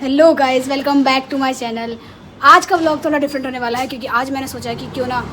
Hello guys, welcome back to my channel. आज का vlog थोड़ा डिफरेंट होने वाला है क्योंकि आज मैंने सोचा कि क्यों ना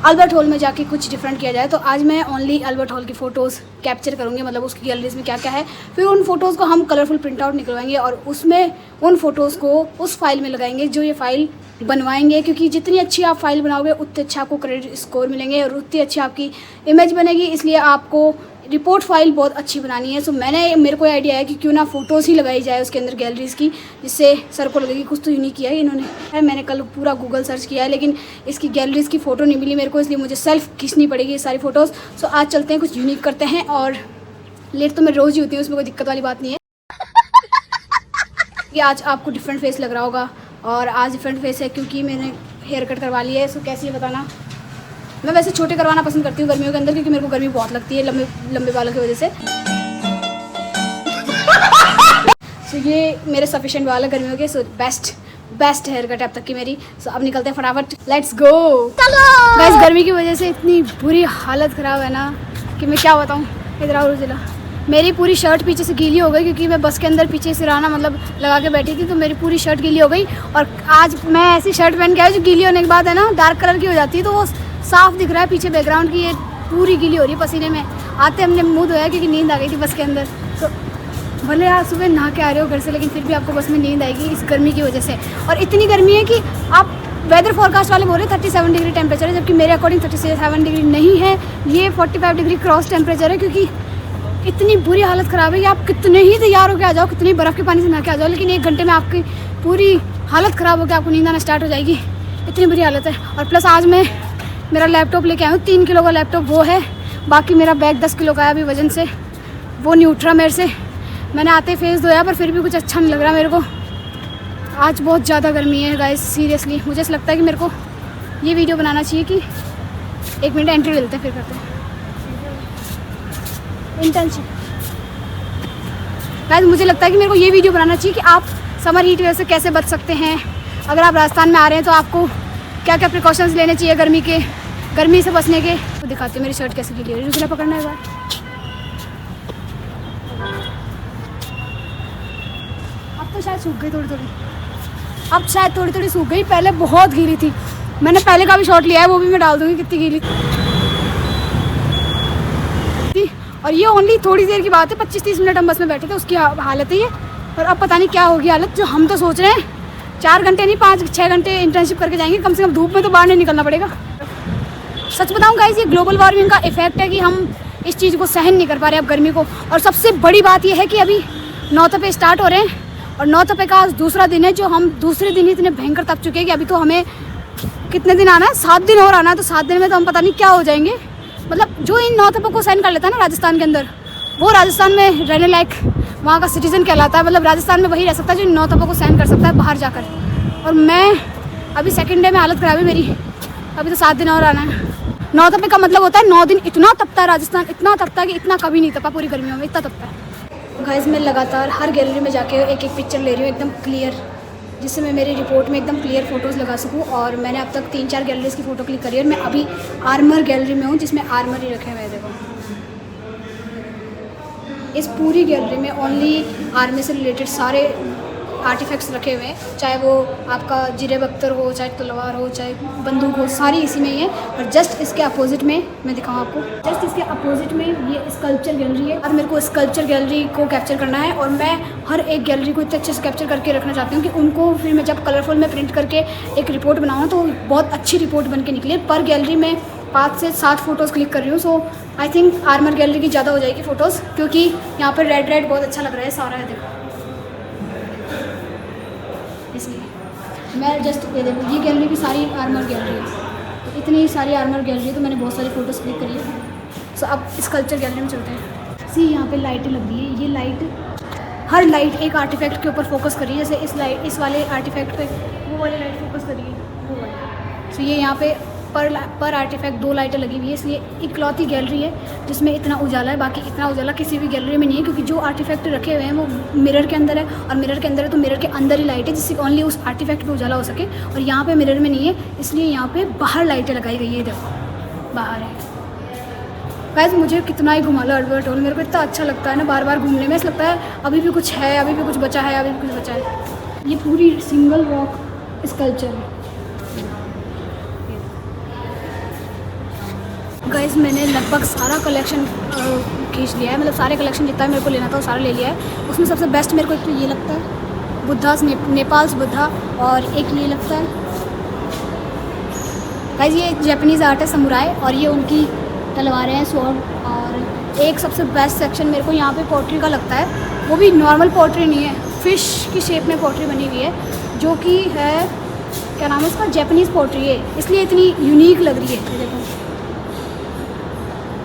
अल्बर्ट हॉल में जाके कुछ डिफरेंट किया जाए। तो आज मैं ओनली अल्बर्ट हॉल की फ़ोटोज़ कैप्चर करूँगी, मतलब उसकी गैलरीज में क्या क्या है। फिर उन फ़ोटोज़ को हम कलरफुल प्रिंट आउट निकलवाएंगे और उसमें उन फ़ोटोज़ को उस फाइल में लगाएंगे जो ये फ़ाइल बनवाएंगे, क्योंकि जितनी अच्छी आप फाइल बनाओगे उतने अच्छा आपको क्रेडिट स्कोर मिलेंगे और उतनी अच्छी आपकी इमेज बनेगी। इसलिए आपको रिपोर्ट फाइल बहुत अच्छी बनानी है। सो मेरे को आइडिया है कि क्यों ना फ़ोटोज़ ही लगाई जाए उसके अंदर गैलरीज़ की, जिससे सर को लगेगी कुछ तो यूनिक किया है इन्होंने। मैंने कल पूरा गूगल सर्च किया है लेकिन इसकी गैलरीज़ की फ़ोटो नहीं मिली मेरे को, इसलिए मुझे सेल्फ खींचनी पड़ेगी ये सारी फ़ोटोज़। सो आज चलते हैं, कुछ यूनिक करते हैं। और लेट तो मैं रोज़ ही होती हूँ, उसमें कोई दिक्कत वाली बात नहीं है। कि आज आपको डिफरेंट फेस लग रहा होगा और आज डिफरेंट फेस है क्योंकि मैंने हेयर कट करवा ली है। सो कैसी है बताना। मैं वैसे छोटे करवाना पसंद करती हूँ गर्मियों के अंदर, क्योंकि मेरे को गर्मी बहुत लगती है लंबे बालों की वजह से। सो ये मेरे सफिशिएंट वाल है गर्मियों के। सो बेस्ट हेयर कट अब तक की मेरी। सो अब निकलते हैं फटाफट, लेट्स गो। गाइस, गर्मी की वजह से इतनी बुरी हालत ख़राब है ना कि मैं क्या बताऊँ। इधर आओ जिला, मेरी पूरी शर्ट पीछे से गीली हो गई क्योंकि मैं बस के अंदर पीछे सिराना मतलब लगा के बैठी थी, तो मेरी पूरी शर्ट गीली हो गई। और आज मैं ऐसी शर्ट पहन के आई जो गीली होने के बाद है ना डार्क कलर की हो जाती है, तो वो साफ दिख रहा है पीछे बैकग्राउंड की। ये पूरी गीली हो रही है पसीने में। आते हमने मुँह धोया क्योंकि नींद आ गई थी बस के अंदर। तो भले आप सुबह नहा के आ रहे हो घर से, लेकिन फिर भी आपको बस में नींद आएगी इस गर्मी की वजह से। और इतनी गर्मी है कि आप वेदर फोरकास्ट वाले बोल रहे 37 डिग्री टेम्परेचर है, जबकि मेरे अकॉर्डिंग 37 डिग्री नहीं है, ये 45 डिग्री क्रॉस टेम्परेचर है। क्योंकि इतनी बुरी हालत ख़राब है कि आप कितने ही तैयार होकर आ जाओ, कितनी बर्फ़ के पानी से नहा के आ जाओ, लेकिन 1 घंटे में आपकी पूरी हालत ख़राब होकर आपको नींद आना स्टार्ट हो जाएगी। इतनी बुरी हालत है। और प्लस आज मैं मेरा लैपटॉप लेके आया हूँ, 3 किलो का लैपटॉप वो है। बाकी मेरा बैग 10 किलो का है अभी वजन से, वो नहीं उठ रहा मेरे से। मैंने आते फेस धोया पर फिर भी कुछ अच्छा नहीं लग रहा मेरे को। आज बहुत ज़्यादा गर्मी है गाइस, सीरियसली मुझे ऐसा लगता है कि मेरे को ये वीडियो बनाना चाहिए कि 1 मिनट एंट्री ले लेते हैं फिर करते हैं इंटर्नशिप। गाइस, मुझे लगता है कि मेरे को ये वीडियो बनाना चाहिए कि आप समर हीट वेव से कैसे बच सकते हैं। अगर आप राजस्थान में आ रहे हैं तो आपको क्या क्या प्रिकॉशंस लेने चाहिए गर्मी से बचने के। तो दिखाती हूँ मेरी शर्ट कैसे गीली हो रही है। रुकना पकड़ना एक बार। अब तो शायद सूख गई थोड़ी सूख गई। पहले बहुत गीली थी। मैंने पहले का भी शॉट लिया है, वो भी मैं डाल दूँगी कितनी गीली थी। और ये ओनली थोड़ी देर की बात है, 25-30 मिनट हम बस में बैठे थे, उसकी हालत है ये। और अब पता नहीं क्या होगी हालत। जो हम तो सोच रहे हैं 4 घंटे नहीं 5-6 घंटे इंटर्नशिप करके जाएंगे, कम से कम धूप में तो बाहर नहीं निकलना पड़ेगा। सच बताऊं गाइस, ये ग्लोबल वार्मिंग का इफेक्ट है कि हम इस चीज़ को सहन नहीं कर पा रहे अब गर्मी को। और सबसे बड़ी बात यह है कि अभी 9 तपे स्टार्ट हो रहे हैं और 9 तपे का आज दूसरा दिन है, जो हम दूसरे दिन ही इतने भयंकर तप चुके हैं कि अभी तो हमें कितने दिन आना है, 7 दिन और आना है। तो 7 दिन में तो हम पता नहीं क्या हो जाएंगे। मतलब जो इन 9 तपों को सहन कर लेता है ना राजस्थान के अंदर, वो राजस्थान में रहने लायक वहाँ का सिटीजन कहलाता है। मतलब राजस्थान में वही रह सकता है जो इन 9 तपों को सहन कर सकता है बाहर जाकर। और मैं अभी 2nd डे में हालत ख़राब है मेरी, अभी तो 7 दिन और आना है। 9 तपे का मतलब होता है 9 दिन इतना तपता है राजस्थान, इतना तपता है कि इतना कभी नहीं तपा पूरी गर्मियों में, इतना तपता है। गाइस, मैं लगातार हर गैलरी में जाके एक पिक्चर ले रही हूँ एकदम क्लियर, जिससे मैं मेरी रिपोर्ट में एकदम क्लियर फ़ोटोज़ लगा सकूँ। और मैंने अब तक 3-4 गैलरीज़ की फ़ोटो क्लिक करी है। और मैं अभी आर्मर गैलरी में हूँ, जिसमें आर्मर ही रखे हुए हैं। देखो, इस पूरी गैलरी में ओनली आर्मी से रिलेटेड सारे आर्टिफैक्ट्स रखे हुए हैं, चाहे वो आपका जीरे बख्तर हो, चाहे तलवार हो, चाहे बंदूक हो, सारी इसी में ही है। और जस्ट इसके अपोजिट में मैं दिखाऊँ आपको, जस्ट इसके अपोजिट में ये स्कल्पचर गैलरी है। और मेरे को स्कल्पचर गैलरी को कैप्चर करना है और मैं हर एक गैलरी को इतने अच्छे से कैप्चर करके रखना चाहती हूँ कि उनको फिर मैं जब कलरफुल में प्रिंट करके एक रिपोर्ट बनाऊँ तो बहुत अच्छी रिपोर्ट बन के निकले। पर गैलरी में 5 से 7 फ़ोटोज़ क्लिक कर रही हूँ। सो आई थिंक आर्मर गैलरी की ज़्यादा हो जाएगी फ़ोटोज़, क्योंकि यहाँ पर रेड बहुत अच्छा लग रहा है सारा है। देखो, इसलिए मैं जस्ट ये देखो, ये गैलरी भी सारी आर्मर गैलरी है। तो इतनी सारी आर्मर गैलरी है, तो मैंने बहुत सारी फ़ोटोज़ क्लिक करी है। सो अब इस कल्चर गैलरी में चलते हैं। सी, यहाँ पे लाइटें लग रही है। ये लाइट, हर लाइट एक आर्टिफैक्ट के ऊपर फोकस करी है। जैसे इस वाले आर्टिफैक्ट पे वो वाली लाइट फोकस करी है, वो वाली। सो ये यहाँ पे पर आर्टिफैक्ट 2 लाइटें लगी हुई है। इसलिए इकलौती गैलरी है जिसमें इतना उजाला है। बाकी इतना उजाला किसी भी गैलरी में नहीं है, क्योंकि जो आर्टिफैक्ट रखे हुए हैं वो मिरर के अंदर है। और मिरर के अंदर है तो मिरर के अंदर ही लाइट है, जिससे ओनली उस आर्टिफैक्ट पे उजाला हो सके। और यहाँ पे मिरर में नहीं है, इसलिए यहाँ पे बाहर लाइटें लगाई गई है। देखो, बाहर है। गाइस, मुझे कितना ही घुमा लो अल्बर्ट हॉल, मेरे को इतना अच्छा लगता है ना बार बार घूमने में। ऐसा लगता है अभी भी कुछ है, अभी भी कुछ बचा है, अभी भी कुछ बचा है। ये पूरी सिंगल रॉक स्कल्पचर है। गाइस मैंने लगभग सारा कलेक्शन खींच लिया है, मतलब सारे कलेक्शन जितना मेरे को लेना था वो सारा ले लिया है। उसमें सबसे बेस्ट मेरे को एक तो ये लगता है बुद्धास नेपाल्स बुद्धा, और एक ये लगता है गाइस ये जापानीज़ आर्ट है समुराई, और ये उनकी तलवारें हैं स्वॉर्ड। और एक सबसे बेस्ट सेक्शन मेरे को यहाँ पे पोट्री का लगता है, वो भी नॉर्मल पोट्री नहीं है, फ़िश की शेप में पोट्री बनी हुई है, जो कि है क्या नाम है उसका, जापानीज़ पोट्री है, इसलिए इतनी यूनिक लग रही है। देखो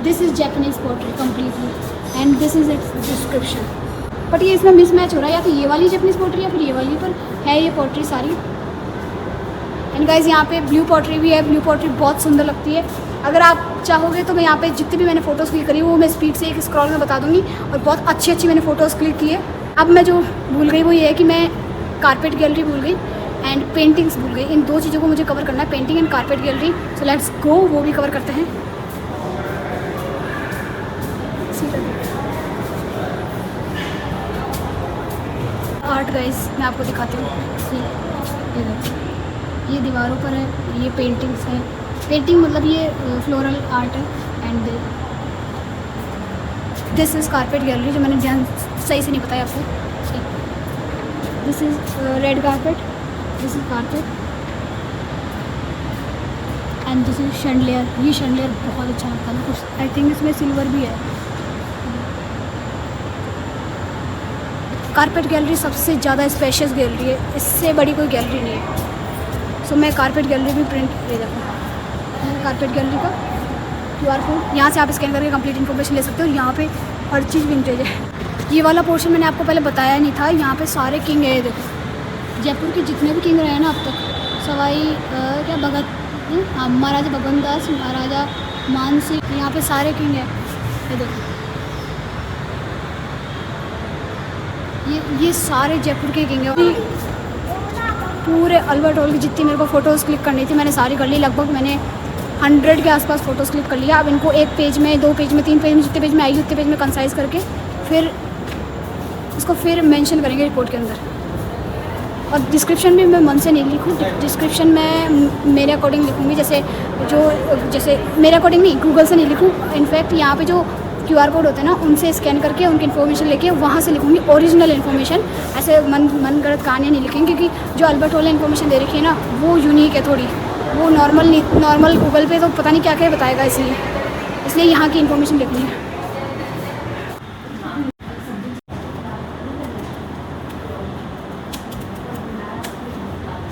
this is Japanese pottery completely and this is its description. But ये इसमें मिसमैच हो रहा है, या तो ये वाली जापानीज़ पोट्री या फिर ये वाली, पर है ये पोट्री सारी। एंड गाइज यहाँ पे ब्लू पोट्री भी है, ब्लू पोट्री बहुत सुंदर लगती है। अगर आप चाहोगे तो मैं यहाँ पे जितनी भी मैंने फ़ोटोज़ क्लिक करी वो मैं स्पीड से एक स्क्रॉल में बता दूँगी, और बहुत अच्छी अच्छी मैंने फ़ोटोज़ क्लिक की है। अब मैं जो भूल गई वो ये है कि मैं कारपेट गैलरी भूल गई एंड पेंटिंग्स भूल गई। इन दो चीज़ों को मुझे कवर करना है, painting and carpet gallery. So let's go, वो भी कवर करते हैं। आर्ट गाइस मैं आपको दिखाती हूँ, ये दीवारों पर है, ये पेंटिंग्स हैं। पेंटिंग मतलब ये फ्लोरल आर्ट है। And this is carpet gallery, जो मैंने ध्यान सही से नहीं बताया आपको। This is red carpet, this is carpet and this is chandelier. ये शैंडलियर बहुत अच्छा लगता है कुछ, आई थिंक इसमें सिल्वर भी है। कारपेट गैलरी सबसे ज़्यादा स्पेशियस गैलरी है, इससे बड़ी कोई गैलरी नहीं है। सो मैं कारपेट गैलरी भी प्रिंट ले जाऊँगा। कारपेट गैलरी का QR कोड, यहाँ से आप स्कैन करके कंप्लीट इन्फॉर्मेशन ले सकते हो। यहाँ पे हर चीज़ विंटेज है। ये वाला पोर्शन मैंने आपको पहले बताया नहीं था, यहाँ पे सारे किंग है। देखो जयपुर के जितने भी किंग रहे हैं ना अब तक, सवाई क्या भगत, हाँ महाराजा भगवंत दास, महाराजा मान सिंह, यहाँ पे सारे किंग हैं। ये देखो ये सारे जयपुर के किंग हैं। पूरे अल्बर्ट हॉल की जितनी मेरे को फ़ोटोज़ क्लिक करनी थी मैंने सारी कर ली। लगभग मैंने 100 के आसपास फ़ोटोज़ क्लिक कर लिया। अब इनको एक पेज में, 2 पेज में, 3 पेज में, जितने पेज में आई उतने पेज में कंसाइज़ करके फिर इसको फिर मेंशन करेंगे रिपोर्ट के अंदर। और डिस्क्रिप्शन भी मैं मन से नहीं लिखूँ, डिस्क्रिप्शन मैं मेरे अकॉर्डिंग लिखूँगी, जैसे मेरे अकॉर्डिंग नहीं, गूगल से नहीं लिखूँ। इनफैक्ट यहाँ पे जो QR कोड होते हैं ना, उनसे स्कैन करके उनकी इन्फॉर्मेशन लेके वहाँ से लिखूँगी ओरिजिनल इन्फॉर्मेशन। ऐसे मन गलत कहानियाँ नहीं लिखेंगे, क्योंकि जो अल्बर्ट हॉल ने इन्फॉर्मेशन दे रखी है ना वो यूनिक है थोड़ी, वो नॉर्मल गूगल पे तो पता नहीं क्या क्या बताएगा, इसलिए यहाँ की इन्फॉर्मेशन लिखनी है।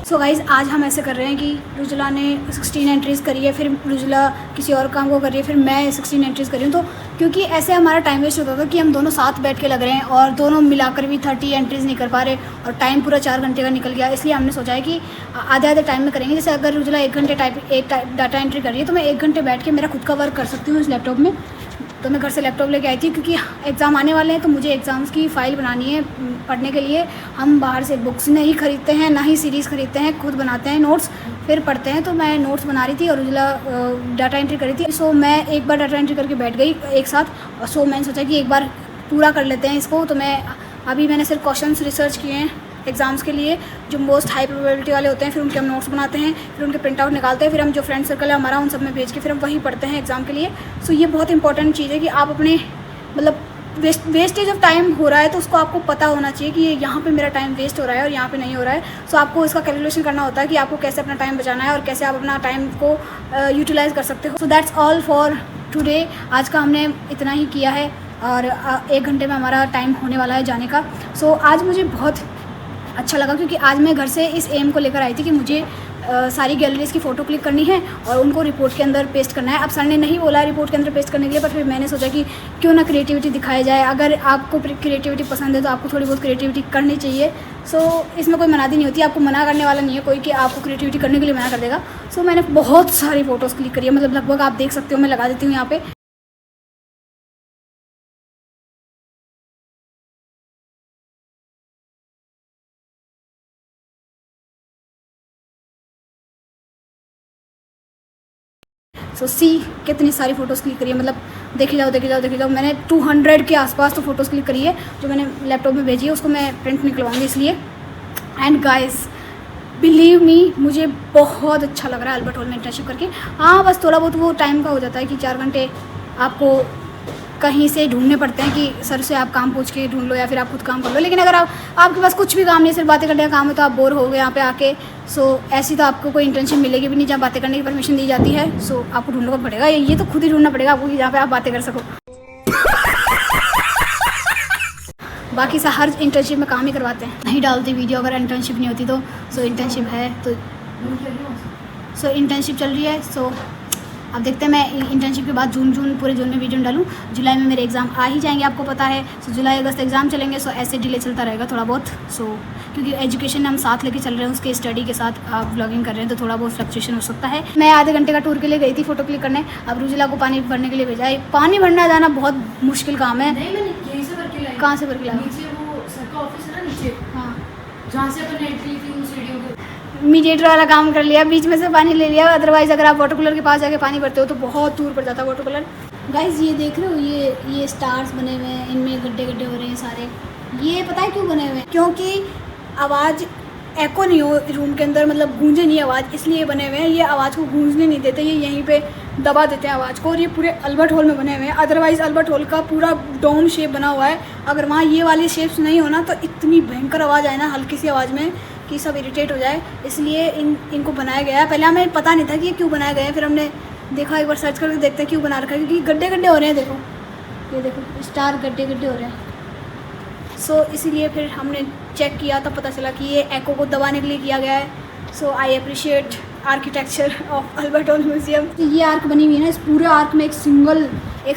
सो गाइज़ आज हम ऐसे कर रहे हैं कि रुजुला ने 16 एंट्रीज़ करी है, फिर रुजुला किसी और काम को कर रही है, फिर मैं 16 एंट्रीज़ करी हूँ। तो क्योंकि ऐसे हमारा टाइम वेस्ट होता था कि हम दोनों साथ बैठ के लग रहे हैं और दोनों मिलाकर भी 30 एंट्रीज़ नहीं कर पा रहे, और टाइम पूरा 4 घंटे का निकल गया। इसलिए हमने सोचा है कि आधे टाइम में करेंगे। जैसे अगर रुजुला 1 घंटे डाटा एंट्री कर रही है तो मैं 1 घंटे बैठ के मेरा खुद का वर्क कर सकती हूँ इस लैपटॉप में। तो मैं घर से लैपटॉप लेके आई थी, क्योंकि एग्ज़ाम आने वाले हैं तो मुझे एग्ज़ाम्स की फ़ाइल बनानी है पढ़ने के लिए। हम बाहर से बुक्स नहीं खरीदते हैं, ना ही सीरीज़ खरीदते हैं, खुद बनाते हैं नोट्स, फिर पढ़ते हैं। तो मैं नोट्स बना रही थी और उजला डाटा एंट्री करी थी। सो मैं एक बार डाटा एंट्री करके बैठ गई एक साथ। सो मैंने सोचा कि एक बार पूरा कर लेते हैं इसको। तो मैंने सिर्फ क्वेश्चंस रिसर्च किए हैं एग्ज़ाम्स के लिए, जो मोस्ट हाई प्रोबेबिलिटी वाले होते हैं। फिर उनके हम नोट्स बनाते हैं, फिर उनके प्रिंट आउट निकालते हैं, फिर हम जो फ्रेंड सर्कल है हमारा उन सब में भेज के फिर हम वही पढ़ते हैं एग्ज़ाम के लिए। सो ये बहुत इंपॉर्टेंट चीज़ है कि आप अपने मतलब वेस्टेज ऑफ टाइम हो रहा है तो उसको आपको पता होना चाहिए कि यहाँ पे मेरा टाइम वेस्ट हो रहा है और यहाँ पे नहीं हो रहा है। सो आपको इसका कैलकुलेशन करना होता है कि आपको कैसे अपना टाइम बचाना है और कैसे आप अपना टाइम को यूटिलाइज़ कर सकते हो। So that's all for today. आज का हमने इतना ही किया है और 1 घंटे में हमारा टाइम होने वाला है जाने का। सो आज मुझे बहुत अच्छा लगा, क्योंकि आज मैं घर से इस एम को लेकर आई थी कि मुझे सारी गैलरीज़ की फ़ोटो क्लिक करनी है और उनको रिपोर्ट के अंदर पेस्ट करना है। अब सर ने नहीं बोला रिपोर्ट के अंदर पेस्ट करने के लिए, पर फिर मैंने सोचा कि क्यों ना क्रिएटिविटी दिखाया जाए। अगर आपको क्रिएटिविटी पसंद है तो आपको थोड़ी बहुत क्रिएटिविटी करनी चाहिए। सो इसमें कोई मनादी नहीं होती, आपको मना करने वाला नहीं है कोई कि आपको क्रिएटिविटी करने के लिए मना कर देगा। सो मैंने बहुत सारी फ़ोटोज़ क्लिक करी है, मतलब लगभग आप देख सकते हो, मैं लगा देती हूँ यहाँ पे। सो सी कितनी सारी फ़ोटोज़ क्लिक करी है, मतलब देखी जाओ मैंने 200 के आसपास तो फ़ोटोज़ क्लिक करी है। जो मैंने लैपटॉप में भेजी है उसको मैं प्रिंट निकलवाऊंगी, इसलिए एंड गाइस बिलीव मी, मुझे बहुत अच्छा लग रहा है अल्बर्ट हॉल में इंटर्नशिप करके। हाँ, बस थोड़ा बहुत वो टाइम का हो जाता है कि 4 घंटे आपको कहीं से ढूंढने पड़ते हैं कि सर से आप काम पूछ के ढूंढ लो या फिर आप खुद काम कर लो। लेकिन अगर आपके पास कुछ भी काम नहीं, सिर्फ बातें करने का काम है, तो आप बोर हो गए यहाँ पे आके। सो ऐसी तो आपको कोई इंटर्नशिप मिलेगी भी नहीं जहाँ बातें करने की परमिशन दी जाती है। सो आपको ढूंढना पड़ेगा, ये तो खुद ही ढूंढना पड़ेगा आपको कि जहाँ पे आप बातें कर सको। बाकी सा हर इंटर्नशिप में काम ही करवाते हैं, नहीं डालती वीडियो अगर इंटर्नशिप नहीं होती तो। सो इंटर्नशिप है तो इंटर्नशिप चल रही है। सो अब देखते हैं, मैं इंटर्नशिप के बाद जून पूरे जून में वीडियो डालूँ। जुलाई में मेरे एग्ज़ाम आ ही जाएंगे, आपको पता है। सो जुलाई अगस्त एग्ज़ाम चलेंगे। सो ऐसे डिले चलता रहेगा थोड़ा बहुत। सो क्योंकि एजुकेशन हम साथ लेके चल रहे हैं, उसके स्टडी के साथ आप व्लॉगिंग कर रहे हैं, तो थोड़ा बहुत फ्लक्चुएशन हो सकता है। मैं आधे घंटे का टूर के लिए गई थी फ़ोटो क्लिक करने। अब रुजिला को पानी भरने के लिए भेजा है। पानी भरना जाना बहुत मुश्किल काम है। कहाँ से भर के लाया? हाँ, जहाँ से अपन एंट्री थी उस वीडियो के मीडिएटर वाला काम कर लिया, बीच में से पानी ले लिया। अदरवाइज़ अगर आप वाटर कूलर के पास जाके पानी भरते हो तो बहुत दूर पड़ जाता है वाटर कूलर। गाइस ये देख रहे हो, ये स्टार्स बने हुए हैं, इनमें गड्ढे गड्ढे हो रहे हैं सारे। ये पता है क्यों बने हुए हैं? क्योंकि आवाज़ एको नहीं हो रूम के अंदर, मतलब गूंजे नहीं आवाज़, इसलिए बने हुए हैं। ये आवाज़ को गूंजने नहीं देते, ये यहीं पे दबा देते हैं आवाज़ को। और ये पूरे अल्बर्ट हॉल में बने हुए हैं। अदरवाइज़ अल्बर्ट हॉल का पूरा डोम शेप बना हुआ है। अगर वहाँ ये वाली शेप्स नहीं होना तो इतनी भयंकर आवाज़ आए ना हल्की सी आवाज़ में कि सब इरिटेट हो जाए। इसलिए इनको बनाया गया है। पहले हमें पता नहीं था कि ये क्यों बनाया गया है, फिर हमने देखा, एक बार सर्च करके देखते हैं क्यों बना रखा है। क्योंकि गड्ढे गड्ढे हो रहे हैं, देखो ये देखो स्टार गड्ढे गड्ढे हो रहे हैं। सो इसीलिए फिर हमने चेक किया, तब पता चला कि ये एको को दबाने के लिए किया गया है। So I appreciate architecture of Albert Hall museum. ये आर्क बनी हुई है ना, इस पूरे आर्क में एक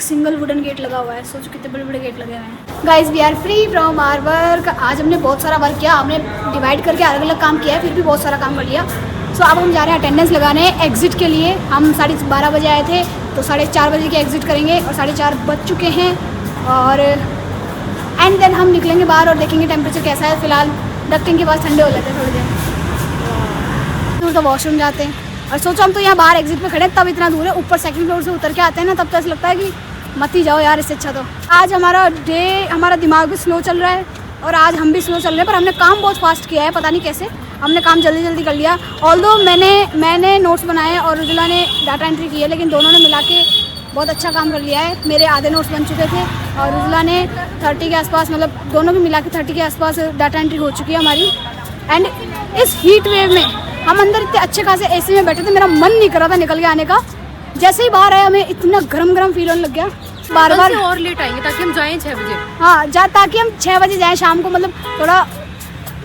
सिंगल वुडन गेट लगा हुआ है। सोचो कितने बड़े बड़े गेट लगे हुए हैं। Guys we are free from our work. आज हमने बहुत सारा वर्क किया, हमने डिवाइड करके अलग अलग काम किया है, फिर भी बहुत सारा काम कर लिया। सो अब हम जा रहे हैं अटेंडेंस लगाने एग्ज़िट के लिए। हम 12:30 बजे आए थे, तो 4:30 बजे के एग्ज़िट करेंगे और 4:30 बज चुके हैं। और एंड देन हम निकलेंगे बाहर और देखेंगे टेम्परेचर कैसा है। फिलहाल डक्टिंग के पास ठंडे हो लेते हैं थोड़ी देर, दूर तो वॉशरूम जाते हैं। और सोचो हम तो यहाँ बाहर एग्जिट पे खड़े हैं, तब इतना दूर है। ऊपर सेकंड फ्लोर से उतर के आते हैं ना, तब तो ऐसा लगता है कि मत ही जाओ यार, इससे अच्छा तो। आज हमारा दिमाग भी स्लो चल रहा है और आज हम भी स्लो चल रहे हैं, पर हमने काम बहुत फास्ट किया है, पता नहीं कैसे हमने काम जल्दी जल्दी कर लिया। ऑल्दो मैंने नोट्स बनाए और रुजिला ने डाटा एंट्री की है, लेकिन दोनों ने मिला के बहुत अच्छा काम कर लिया है। मेरे आधे नोट्स बन चुके थे और रुजिला ने 30 के आसपास, मतलब दोनों भी मिला के 30 के आसपास डाटा एंट्री हो चुकी है हमारी। एंड इस हीट वेव में हम अंदर इतने अच्छे खासे एसी में बैठे थे, मेरा मन नहीं कर रहा था निकल के आने का। जैसे ही बाहर आया हमें इतना गरम फील होने लग गया। बार और लेट आएंगे ताकि हम जाएं 6 बजे। हाँ ताकि हम 6 बजे जाएँ शाम को, मतलब थोड़ा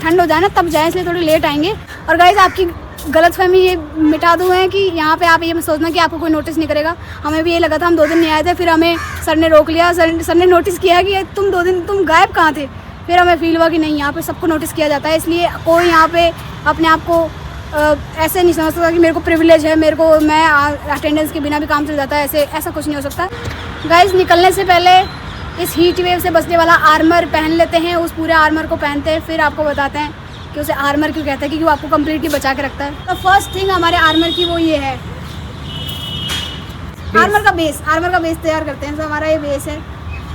ठंड हो जाए ना तब जाएँ, इसलिए थोड़ी लेट आएंगे। और गाइस आपकी गलतफहमी ये मिटा दूँ है कि यहाँ पे आप ये मत सोचना कि आपको कोई नोटिस नहीं करेगा। हमें भी ये लगा था, हम 2 दिन नहीं आए थे, फिर हमें सर ने रोक लिया। सर ने नोटिस किया कि तुम 2 दिन तुम गायब कहाँ थे। फिर हमें फील हुआ कि नहीं, यहाँ पे सबको नोटिस किया जाता है, इसलिए कोई यहाँ पे अपने आप को ऐसे नहीं समझ सकता कि मेरे को प्रिविलेज है, मैं अटेंडेंस के बिना भी काम चल जाता है। ऐसा कुछ नहीं हो सकता। गाइस निकलने से पहले इस हीट वेव से बचने वाला आर्मर पहन लेते हैं। उस पूरे आर्मर को पहनते हैं, फिर आपको बताते हैं कि उसे आर्मर क्यों कहते हैं, क्योंकि वो आपको कम्प्लीटली बचा के रखता है। तो फर्स्ट थिंग हमारे आर्मर की वो ये है, आर्मर का बेस तैयार करते हैं। तो हमारा ये बेस है,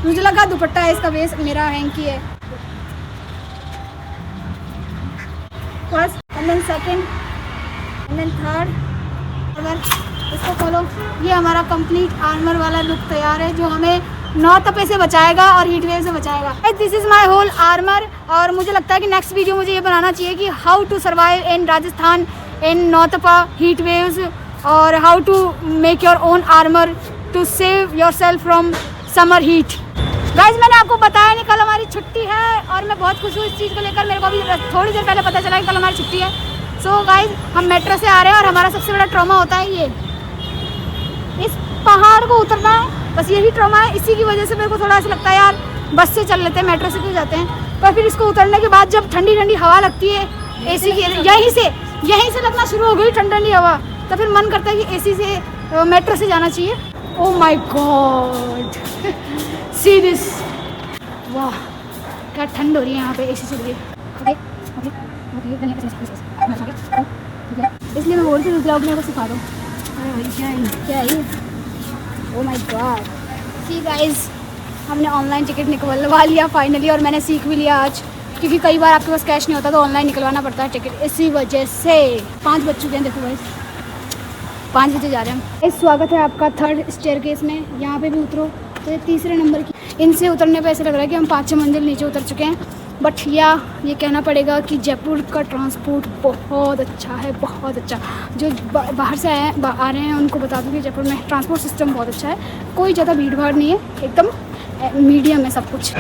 रुजिला का दुपट्टा है, इसका बेस मेरा हैंकी है। First and then second and then third. अगर इसको खोलो, ये हमारा कंप्लीट आर्मर वाला लुक तैयार है, जो हमें नौ तपे से बचाएगा और हीट वेव से बचाएगा। This is my whole armour. और मुझे लगता है कि नेक्स्ट वीडियो मुझे ये बनाना चाहिए कि how to survive in Rajasthan in Nautapa heat waves, और how to make your own armour to save yourself from summer heat. Guys मैंने आपको बताया नहीं, कल हमारी छुट्टी है और मैं बहुत खुश हूँ इस चीज़ को लेकर। मेरे को अभी थोड़ी देर पहले पता चला कि कल हमारी छुट्टी है। सो गाइज हम मेट्रो से आ रहे हैं और हमारा सबसे बड़ा ट्रॉमा होता है ये, इस पहाड़ को उतरना है, बस यही ट्रॉमा है। इसी की वजह से मेरे को थोड़ा ऐसा लगता है यार बस से चल लेते हैं, मेट्रो से क्यों जाते हैं। पर फिर इसको उतरने के बाद जब ठंडी ठंडी हवा लगती है एसी की, यहीं से लगना शुरू हो गई ठंडी ठंडी हवा, तो फिर मन करता है कि एसी से मेट्रो से जाना चाहिए। Oh my God, see this, वाह क्या ठंड हो रही है यहाँ पे एसी चल रही है। इसलिए मैं बोलती हूँ मेरे को सिखा दो। क्या है oh my God. See guys हमने ऑनलाइन टिकट निकलवा लिया फाइनली, और मैंने सीख भी लिया आज क्योंकि कई बार आपके पास कैश नहीं होता तो ऑनलाइन निकलवाना पड़ता है टिकट, इसी वजह से 5 बज चुके हैं। देखो भाई 5 बजे जा रहे हैं हम। स्वागत है आपका 3rd स्टेयरकेस में, यहाँ पे भी उतरो। तो ये 3रे नंबर की, इनसे उतरने पे ऐसा लग रहा है कि हम 5-6 मंजिल नीचे उतर चुके हैं। बट ये कहना पड़ेगा कि जयपुर का ट्रांसपोर्ट बहुत अच्छा है, बहुत अच्छा। जो बाहर से आ रहे हैं उनको बता दूँ कि जयपुर में ट्रांसपोर्ट सिस्टम बहुत अच्छा है, कोई ज़्यादा भीड़ भाड़ नहीं है, एकदम मीडियम है सब कुछ।